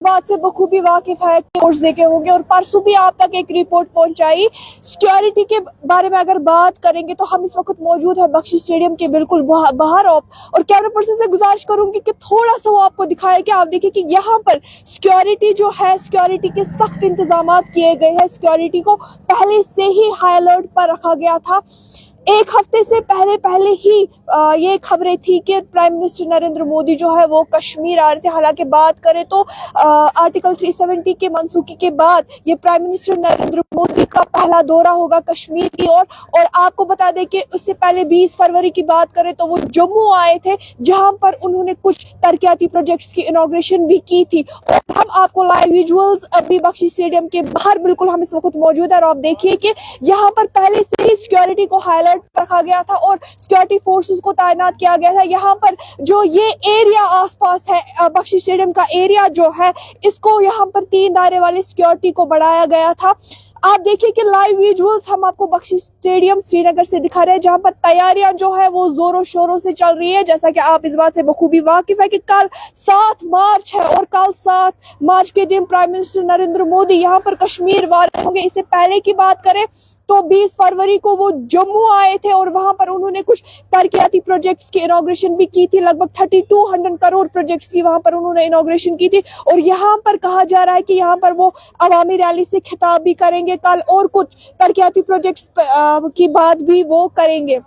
बात से बखूबी वाकिफ है, रिपोर्ट्स देखे होंगे और परसों भी आप तक एक रिपोर्ट पहुंचाई। सिक्योरिटी के बारे में अगर बात करेंगे तो हम इस वक्त मौजूद है बख्शी स्टेडियम के बिल्कुल बाहर, और कैमरा पर्सन से गुजारिश करूंगी कि थोड़ा सा वो आपको दिखाए कि आप देखिए कि यहाँ पर सिक्योरिटी जो है, सिक्योरिटी के सख्त इंतजाम किए गए हैं। सिक्योरिटी को पहले से ही हाई अलर्ट पर रखा गया था। एक हफ्ते से पहले ही ये खबरें थी कि प्राइम मिनिस्टर नरेंद्र मोदी जो है वो कश्मीर आ रहे थे। हालांकि बात करें तो आर्टिकल 370 के मनसूखी के बाद ये प्राइम मिनिस्टर नरेंद्र मोदी का पहला दौरा होगा कश्मीर की ओर। और आपको बता दें कि उससे पहले 20 फरवरी की बात करें तो वो जम्मू आए थे, जहां पर उन्होंने कुछ तरक्याती प्रोजेक्ट्स की इनॉग्रेशन भी की थी। और हम आपको लाइव विजुअल्स अभी बख्शी स्टेडियम के बाहर बिल्कुल हम इस वक्त मौजूद है, और आप देखिए कि यहाँ पर पहले से ही सिक्योरिटी को हाई अलर्ट रखा गया था और सिक्योरिटी फोर्सेस को तैनात किया गया था। यहाँ पर जो ये एरिया आसपास है बख्शी स्टेडियम का एरिया जो है, इसको यहाँ पर 3 दायरे वाली सिक्योरिटी को बढ़ाया गया था। आप देखिए कि लाइव विजुअल्स हम आपको बख्शी स्टेडियम श्रीनगर से दिखा रहे हैं, जहां पर तैयारियां जो है वो जोरों शोरों से चल रही है। जैसा कि आप इस बात से बखूबी वाकिफ है कि कल 7 मार्च है और कल 7 मार्च के दिन प्राइम मिनिस्टर नरेंद्र मोदी यहाँ पर कश्मीर वार होंगे। इससे पहले की बात करें तो 20 फरवरी को वो जम्मू आए थे और वहां पर उन्होंने कुछ तरक्याती प्रोजेक्ट्स की इनॉग्रेशन भी की थी। लगभग 3200 करोड़ प्रोजेक्ट्स की वहां पर उन्होंने इनॉग्रेशन की थी। और यहाँ पर कहा जा रहा है कि यहाँ पर वो अवामी रैली से खिताब भी करेंगे कल, और कुछ तरक्याती प्रोजेक्ट्स की बात भी वो करेंगे।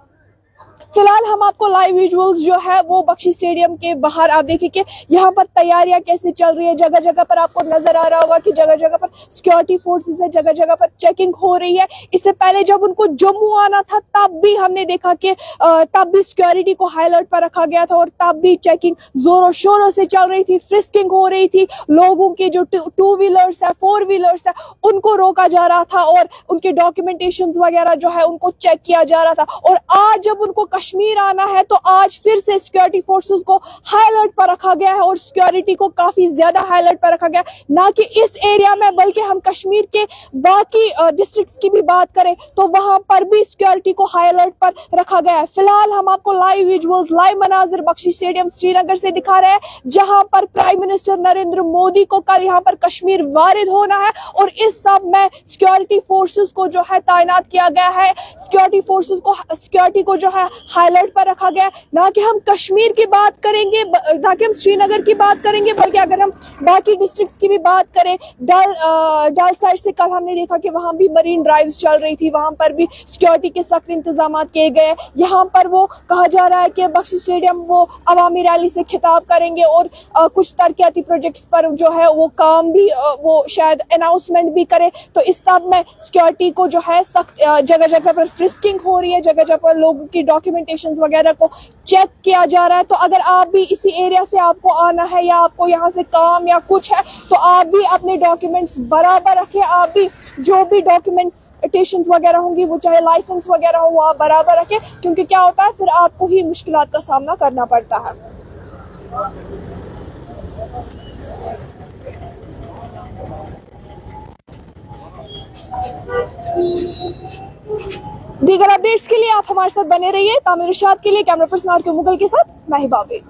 फिलहाल हम आपको लाइव विजुअल्स जो है वो बख्शी स्टेडियम के बाहर आप देखिए कि यहाँ पर तैयारियां कैसे चल रही है। जगह जगह पर आपको नजर आ रहा होगा कि जगह जगह पर सिक्योरिटी फोर्सेस है, जगह जगह पर चेकिंग हो रही है। इससे पहले जब उनको जम्मू आना था तब भी हमने देखा कि तब भी सिक्योरिटी को हाई अलर्ट पर रखा गया था और तब भी चेकिंग जोरों शोरों से चल रही थी, फ्रिस्किंग हो रही थी। लोगों के जो 2 व्हीलर्स है, 4 व्हीलर्स है, उनको रोका जा रहा था और उनके डॉक्यूमेंटेशन वगैरह जो है उनको चेक किया जा रहा था। और आज जब उनको कश्मीर आना है तो आज फिर से सिक्योरिटी फोर्सेस को हाई अलर्ट पर रखा गया है और सिक्योरिटी को काफी ज्यादा हाई अलर्ट पर रखा गया है। ना कि इस एरिया में बल्कि हम कश्मीर के बाकी डिस्ट्रिक्ट्स की भी बात करें तो वहां पर भी सिक्योरिटी को हाई अलर्ट पर रखा गया है। फिलहाल हम आपको लाइव विजुअल्स, लाइव मनाजिर बख्शी स्टेडियम श्रीनगर से दिखा रहे हैं, जहां पर प्राइम मिनिस्टर नरेंद्र मोदी को कल यहां पर कश्मीर वारिद होना है और इस सब में सिक्योरिटी फोर्सेस को जो है तैनात किया गया है। सिक्योरिटी को जो है हाई अलर्ट पर रखा गया है। ना कि हम कश्मीर की बात करेंगे, ना कि हम श्रीनगर की बात करेंगे, बल्कि अगर हम बाकी डिस्ट्रिक्ट्स की भी बात करें, डल साइड से कल हमने देखा कि वहां भी मरीन ड्राइव्स चल रही थी, वहां पर भी सिक्योरिटी के सख्त इंतजाम किए गए। यहाँ पर वो कहा जा रहा है कि बख्शी स्टेडियम वो अवामी रैली से खिताब करेंगे और कुछ तरक्याती प्रोजेक्ट्स पर जो है वो काम भी वो शायद अनाउंसमेंट भी करे। तो इस सब में सिक्योरिटी को जो है सख्त जगह जगह पर फ्रिस्किंग हो रही है, जगह जगह पर लोगों की डॉक्यूमेंटेशन वगैरह को चेक किया जा रहा है। तो अगर आप भी इसी एरिया से आपको आना है या आपको यहाँ से काम या कुछ है तो आप भी अपने डॉक्यूमेंट्स बराबर रखें। आप भी जो भी डॉक्यूमेंटेशन वगैरह होंगी, वो चाहे लाइसेंस वगैरह हो, वो आप बराबर रखें, क्योंकि क्या होता है फिर आपको ही मुश्किलात का सामना करना पड़ता है। दीगर अपडेट्स के लिए आप हमारे साथ बने रहिए। तामिर इरशाद के लिए कैमरा पर्सन आर के मुगल के साथ मैं हिबाबी।